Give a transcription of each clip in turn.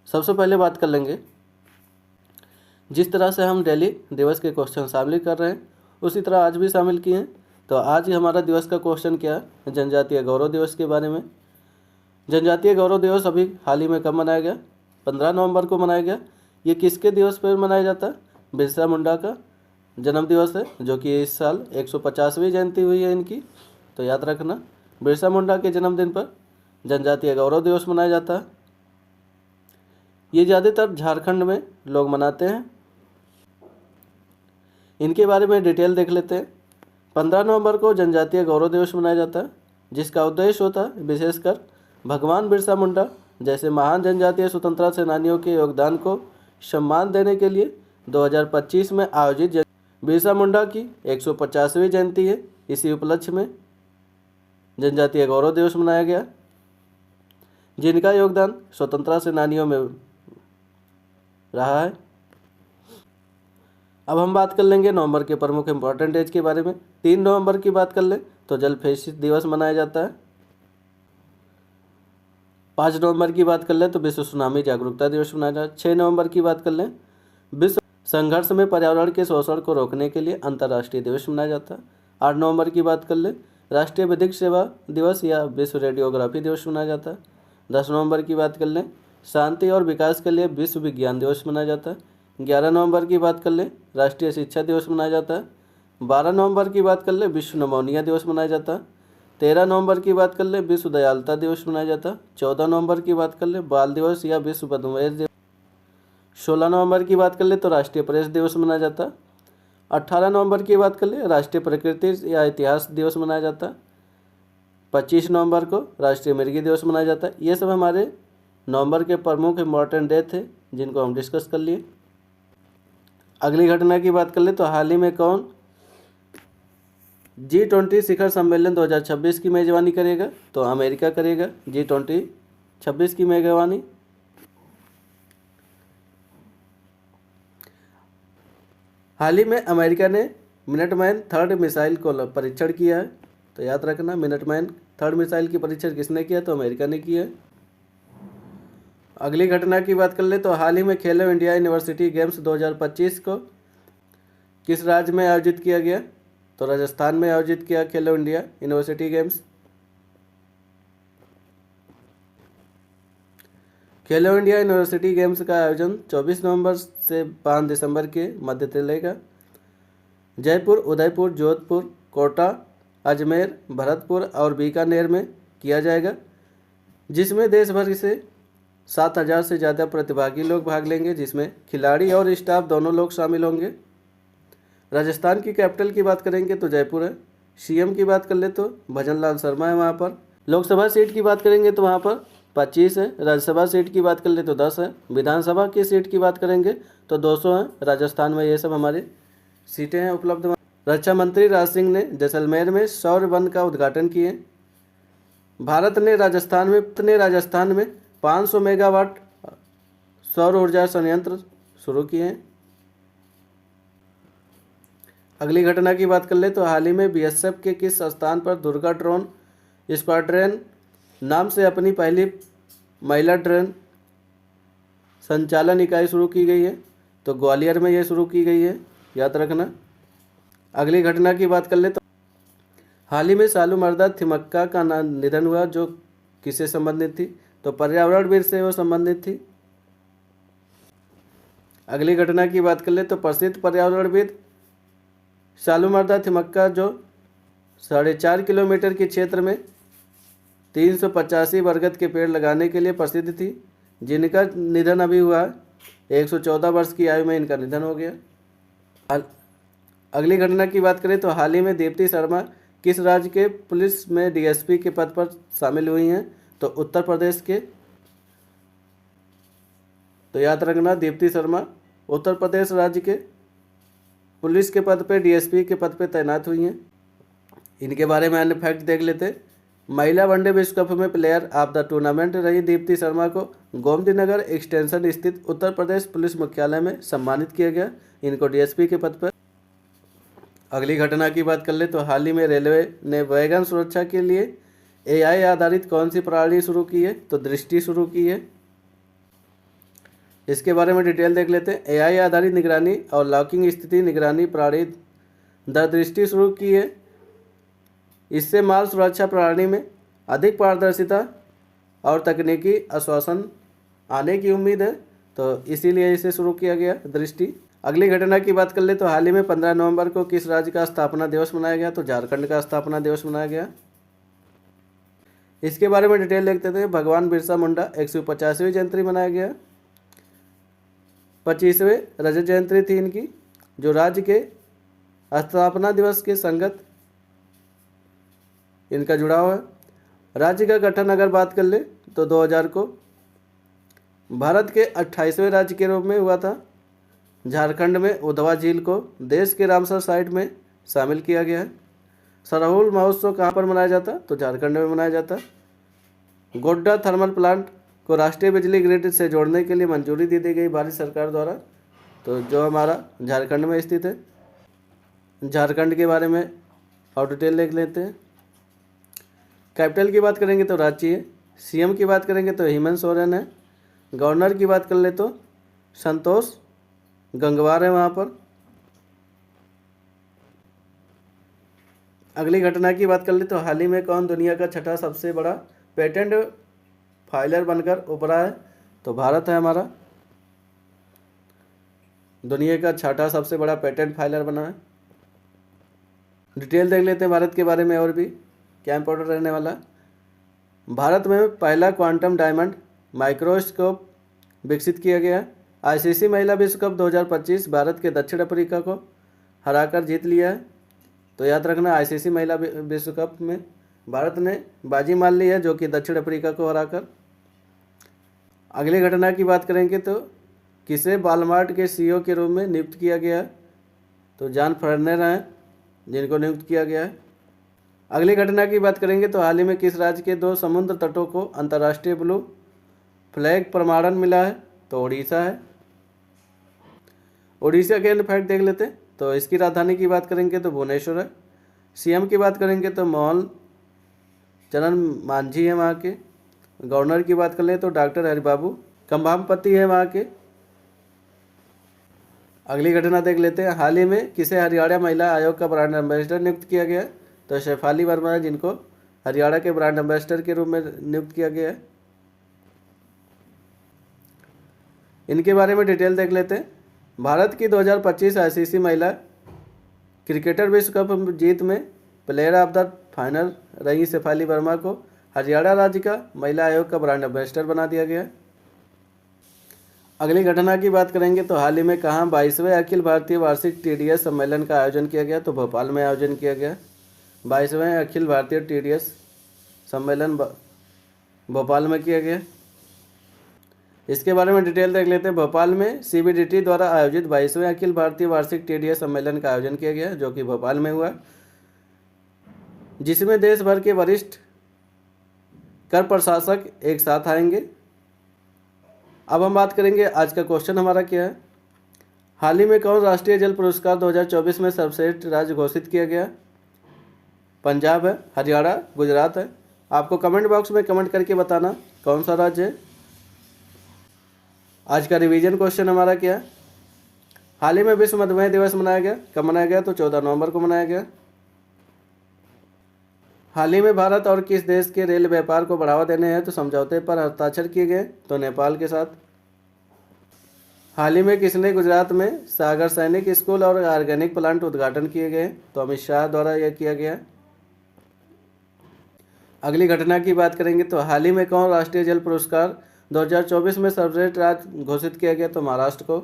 सबसे पहले बात कर लेंगे, जिस तरह से हम डेली दिवस के क्वेश्चन शामिल कर रहे हैं उसी तरह आज भी शामिल किए हैं। तो आज ही हमारा दिवस का क्वेश्चन क्या है, जनजातीय गौरव दिवस के बारे में। जनजातीय गौरव दिवस अभी हाल ही में कब मनाया गया? 15 नवंबर को मनाया गया। ये किसके दिवस पर मनाया जाता है? बिरसा मुंडा का जन्म दिवस है, जो कि इस साल 150वीं जयंती हुई है इनकी। तो याद रखना, बिरसा मुंडा के जन्मदिन पर जनजातीय गौरव दिवस मनाया जाता है। ये ज़्यादातर झारखंड में लोग मनाते हैं। इनके बारे में डिटेल देख लेते हैं। 15 नवंबर को जनजातीय गौरव दिवस मनाया जाता है, जिसका उद्देश्य होता है विशेषकर भगवान बिरसा मुंडा जैसे महान जनजातीय स्वतंत्रता सेनानियों के योगदान को सम्मान देने के लिए 2025 में आयोजित बिरसा मुंडा की 150वीं जयंती है। इसी उपलक्ष्य में जनजातीय गौरव दिवस मनाया गया, जिनका योगदान स्वतंत्रता सेनानियों में रहा है। अब हम बात कर लेंगे नवंबर के प्रमुख इंपॉर्टेंट डेज के बारे में। 3 नवंबर की बात कर लें तो जल फेसिस दिवस मनाया जाता है। 5 नवंबर की बात कर लें तो विश्व सुनामी जागरूकता दिवस मनाया जाता है। 6 नवंबर की बात कर लें, विश्व संघर्ष में पर्यावरण के शोषण को रोकने के लिए अंतर्राष्ट्रीय दिवस मनाया जाता है। 8 नवंबर की बात कर लें, राष्ट्रीय विधिक सेवा दिवस या विश्व रेडियोग्राफी दिवस मनाया जाता है। 10 नवंबर की बात कर लें, शांति और विकास के लिए विश्व विज्ञान दिवस मनाया जाता है। 11 नवंबर की बात कर लें, राष्ट्रीय शिक्षा दिवस मनाया जाता है। 12 नवंबर की बात कर लें, विश्व नमोनिया दिवस मनाया जाता है। 13 नवंबर की बात कर लें, विश्व दयालुता दिवस मनाया जाता है। 14 नवंबर की बात कर लें, बाल दिवस या विश्व मधुमेह दिवस। 16 नवंबर की बात कर लें तो राष्ट्रीय प्रेस दिवस मनाया जाता है। 18 नवंबर की बात कर लें, राष्ट्रीय प्रकृति या इतिहास दिवस मनाया जाता है। 25 नवंबर को राष्ट्रीय मिर्गी दिवस मनाया जाता है। ये सब हमारे नवंबर के प्रमुख इम्पॉर्टेंट डे थे, जिनको हम डिस्कस कर लिए। अगली घटना की बात कर ले तो हाल ही में कौन G20 शिखर सम्मेलन 2026 की मेजबानी करेगा? तो अमेरिका करेगा G20 26 की मेजबानी। हाल ही में अमेरिका ने मिनटमैन थर्ड मिसाइल को परीक्षण किया है। तो याद रखना, मिनटमैन थर्ड मिसाइल की परीक्षण किसने किया? तो अमेरिका ने किया है। अगली घटना की बात कर ले तो हाल ही में खेलो इंडिया यूनिवर्सिटी गेम्स 2025 को किस राज्य में आयोजित किया गया? तो राजस्थान में आयोजित किया खेलो इंडिया यूनिवर्सिटी गेम्स। खेलो इंडिया यूनिवर्सिटी गेम्स का आयोजन 24 नवंबर से 5 दिसंबर के मध्य चलेगा। जयपुर, उदयपुर, जोधपुर, कोटा, अजमेर, भरतपुर और बीकानेर में किया जाएगा, जिसमें देश भर से 7,000 से ज़्यादा प्रतिभागी लोग भाग लेंगे, जिसमें खिलाड़ी और स्टाफ दोनों लोग शामिल होंगे। राजस्थान की कैपिटल की बात करेंगे तो जयपुर है। सीएम की बात कर ले तो भजन लाल शर्मा है वहाँ पर। लोकसभा सीट की बात करेंगे तो वहाँ पर 25 है। राज्यसभा सीट की बात कर ले तो 10 है। विधानसभा की सीट की बात करेंगे तो 200 हैं राजस्थान में। ये सब हमारी सीटें हैं उपलब्ध। रक्षा मंत्री राज सिंह ने जैसलमेर में सौर वन का उद्घाटन किए। भारत ने राजस्थान में 500 मेगावाट सौर ऊर्जा संयंत्र शुरू किए हैं। अगली घटना की बात कर ले तो हाल ही में बीएसएफ के किस स्थान पर दुर्गा ड्रोन स्क्वाड्रन नाम से अपनी पहली महिला ड्रोन संचालन इकाई शुरू की गई है? तो ग्वालियर में ये शुरू की गई है, याद रखना। अगली घटना की बात कर ले तो हाल ही में सालूमरदा थिमक्का का निधन हुआ, जो किससे संबंधित थी? तो पर्यावरणविद से वो संबंधित थी। अगली घटना की बात कर ले तो प्रसिद्ध पर्यावरणविद सालूमरदा थिमक्का, जो 4.5 किलोमीटर के क्षेत्र में 385 बरगद के पेड़ लगाने के लिए प्रसिद्ध थी, जिनका निधन अभी हुआ है। 114 वर्ष की आयु में इनका निधन हो गया। अगली घटना की बात करें तो हाल ही में दीप्ति शर्मा किस राज्य के पुलिस में डीएसपी के पद पर शामिल हुई हैं? तो उत्तर प्रदेश के। तो याद रखना, दीप्ति शर्मा उत्तर प्रदेश राज्य के पुलिस के पद पे डीएसपी के पद पे तैनात हुई हैं। इनके बारे में अन्य फैक्ट देख लेते। महिला वनडे विश्व कप में प्लेयर ऑफ द टूर्नामेंट रही दीप्ति शर्मा को गोमतीनगर एक्सटेंशन स्थित उत्तर प्रदेश पुलिस मुख्यालय में सम्मानित किया गया, इनको डीएसपी के पद पर। अगली घटना की बात कर ले तो हाल ही में रेलवे ने वैगन सुरक्षा के लिए एआई आधारित कौन सी प्रणाली शुरू की है? तो दृष्टि शुरू की है। इसके बारे में डिटेल देख लेते हैं। एआई आधारित निगरानी और लॉकिंग स्थिति निगरानी प्रणाली दूरदृष्टि शुरू की है। इससे माल सुरक्षा प्रणाली में अधिक पारदर्शिता और तकनीकी आश्वासन आने की उम्मीद है, तो इसीलिए इसे शुरू किया गया दृष्टि। अगली घटना की बात कर ले तो हाल ही में 15 नवंबर को किस राज्य का स्थापना दिवस मनाया गया? तो झारखंड का स्थापना दिवस मनाया गया। इसके बारे में डिटेल देखते थे। भगवान बिरसा मुंडा 150वीं जयंती मनाया गया। 25वें रजत जयंती थी इनकी, जो राज्य के स्थापना दिवस के संगत इनका जुड़ाव है। राज्य का गठन अगर बात कर ले तो 2000 को भारत के 28वें राज्य के रूप में हुआ था। झारखंड में उधवा झील को देश के रामसर साइट में शामिल किया गया है। सरहुल महोत्सव कहाँ पर मनाया जाता? तो झारखंड में मनाया जाता। गोड्डा थर्मल प्लांट को राष्ट्रीय बिजली ग्रिड से जोड़ने के लिए मंजूरी दे दी गई भारत सरकार द्वारा, तो जो हमारा झारखंड में स्थित है। झारखंड के बारे में और डिटेल देख लेते हैं। कैपिटल की बात करेंगे तो रांची है। सीएम की बात करेंगे तो हेमंत सोरेन है। गवर्नर की बात कर ले तो संतोष गंगवार है वहाँ पर। अगली घटना की बात कर ले तो हाल ही में कौन दुनिया का छठा सबसे बड़ा पेटेंट फाइलर बनकर उभरा है? तो भारत है हमारा, दुनिया का छठा सबसे बड़ा पेटेंट फाइलर बना है। डिटेल देख लेते हैं भारत के बारे में और भी क्या इंपॉर्टेंट रहने वाला। भारत में पहला क्वांटम डायमंड माइक्रोस्कोप विकसित किया गया। आईसीसी महिला विश्व कप 2025 भारत के दक्षिण अफ्रीका को हराकर जीत लिया है। तो याद रखना, आईसीसी महिला विश्व कप में भारत ने बाजी मार ली है, जो कि दक्षिण अफ्रीका को हराकर। अगली घटना की बात करेंगे तो किसे वॉलमार्ट के सीईओ के रूप में नियुक्त किया गया है? तो जॉन फर्नेर हैं जिनको नियुक्त किया गया है। अगली घटना की बात करेंगे तो हाल ही में किस राज्य के 2 समुद्र तटों को अंतर्राष्ट्रीय ब्लू फ्लैग प्रमाणन मिला है? तो उड़ीसा है। उड़ीसा के फैक्ट देख लेते हैं। तो इसकी राजधानी की बात करेंगे तो भुवनेश्वर है। सीएम की बात करेंगे तो मोहन चरण मांझी है वहाँ के। गवर्नर की बात कर लें तो डॉक्टर हरिबाबू कंभामपति है वहाँ के। अगली घटना देख लेते हैं। हाल ही में किसे हरियाणा महिला आयोग का ब्रांड एम्बेसडर नियुक्त किया गया? तो शेफाली वर्मा है, जिनको हरियाणा के ब्रांड एम्बेसडर के रूप में नियुक्त किया गया है। इनके बारे में डिटेल देख लेते हैं। भारत की 2025 आईसीसी महिला क्रिकेटर विश्व कप जीत में प्लेयर ऑफ द फाइनल रही शेफाली वर्मा को हरियाणा राज्य का महिला आयोग का ब्रांड एम्बेसडर बना दिया गया। अगली घटना की बात करेंगे तो हाल ही में कहाँ 22वें अखिल भारतीय वार्षिक टीडीएस सम्मेलन का आयोजन किया गया? तो भोपाल में आयोजन किया गया। 22वें अखिल भारतीय टीडीएस सम्मेलन भोपाल में किया गया। इसके बारे में डिटेल देख लेते हैं। भोपाल में सीबीडीटी द्वारा आयोजित 22वें अखिल भारतीय वार्षिक टीडीएस सम्मेलन का आयोजन किया गया, जो कि भोपाल में हुआ, जिसमें देश भर के वरिष्ठ कर प्रशासक एक साथ आएंगे। अब हम बात करेंगे आज का क्वेश्चन हमारा क्या है। हाल ही में कौन राष्ट्रीय जल पुरस्कार 2024 में सर्वश्रेष्ठ राज्य घोषित किया गया? पंजाब है, हरियाणा, गुजरात है। आपको कमेंट बॉक्स में कमेंट करके बताना कौन सा राज्य है। आज का रिवीजन क्वेश्चन हमारा क्या है। हाल ही में विश्व मधुमेह दिवस मनाया गया। कब मनाया गया? तो 14 नवंबर को मनाया गया। हाल ही में भारत और किस देश के रेल व्यापार को बढ़ावा देने हैं तो समझौते पर हस्ताक्षर किए गए? तो नेपाल के साथ। हाल ही में किसने गुजरात में सागर सैनिक स्कूल और ऑर्गेनिक प्लांट उद्घाटन किए गए? तो अमित शाह द्वारा यह किया गया। अगली घटना की बात करेंगे तो हाल ही में कौन राष्ट्रीय जल पुरस्कार 2024 में सर्वश्रेष्ठ राज्य घोषित किया गया? तो महाराष्ट्र को।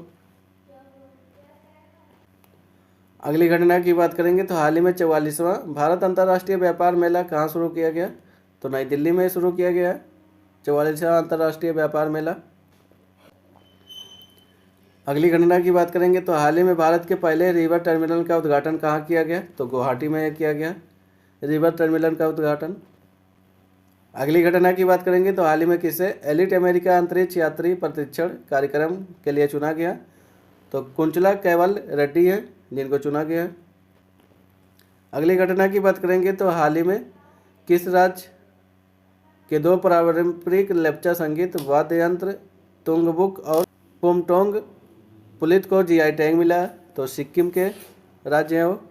अगली घटना की बात करेंगे तो हाल ही में 44वां भारत अंतर्राष्ट्रीय व्यापार मेला कहाँ शुरू किया गया? तो नई दिल्ली में शुरू किया गया 44वां अंतर्राष्ट्रीय व्यापार मेला। अगली घटना की बात करेंगे तो हाल ही में भारत के पहले रिवर टर्मिनल का उद्घाटन कहाँ किया गया? तो गुवाहाटी में किया गया रिवर टर्मिनल का उद्घाटन। अगली घटना की बात करेंगे तो हाल ही में किसे एलिट अमेरिका अंतरिक्ष यात्री प्रशिक्षण कार्यक्रम के लिए चुना गया? तो कुंचला कैवल रेड्डी है जिनको चुना गया है। अगली घटना की बात करेंगे तो हाल ही में किस राज्य के 2 पारंपरिक लेप्चा संगीत वाद्य यंत्र तुंगबुक और पुमटोंग पुलित को जीआई टैग मिला है, तो सिक्किम के राज्य हैं वो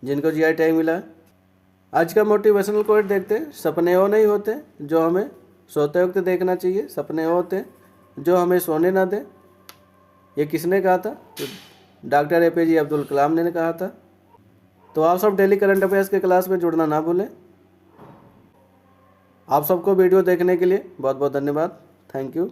जिनको जीआई टैग मिला है। आज का मोटिवेशनल कोट देखते हैं, सपने वो नहीं होते जो हमें सोते वक्त देखना चाहिए, सपने वो होते जो हमें सोने ना दे। ये किसने कहा था? तो डॉक्टर APJ अब्दुल कलाम ने कहा था। तो आप सब डेली करंट अफेयर्स के क्लास में जुड़ना ना भूलें। आप सबको वीडियो देखने के लिए बहुत बहुत धन्यवाद। Thank you.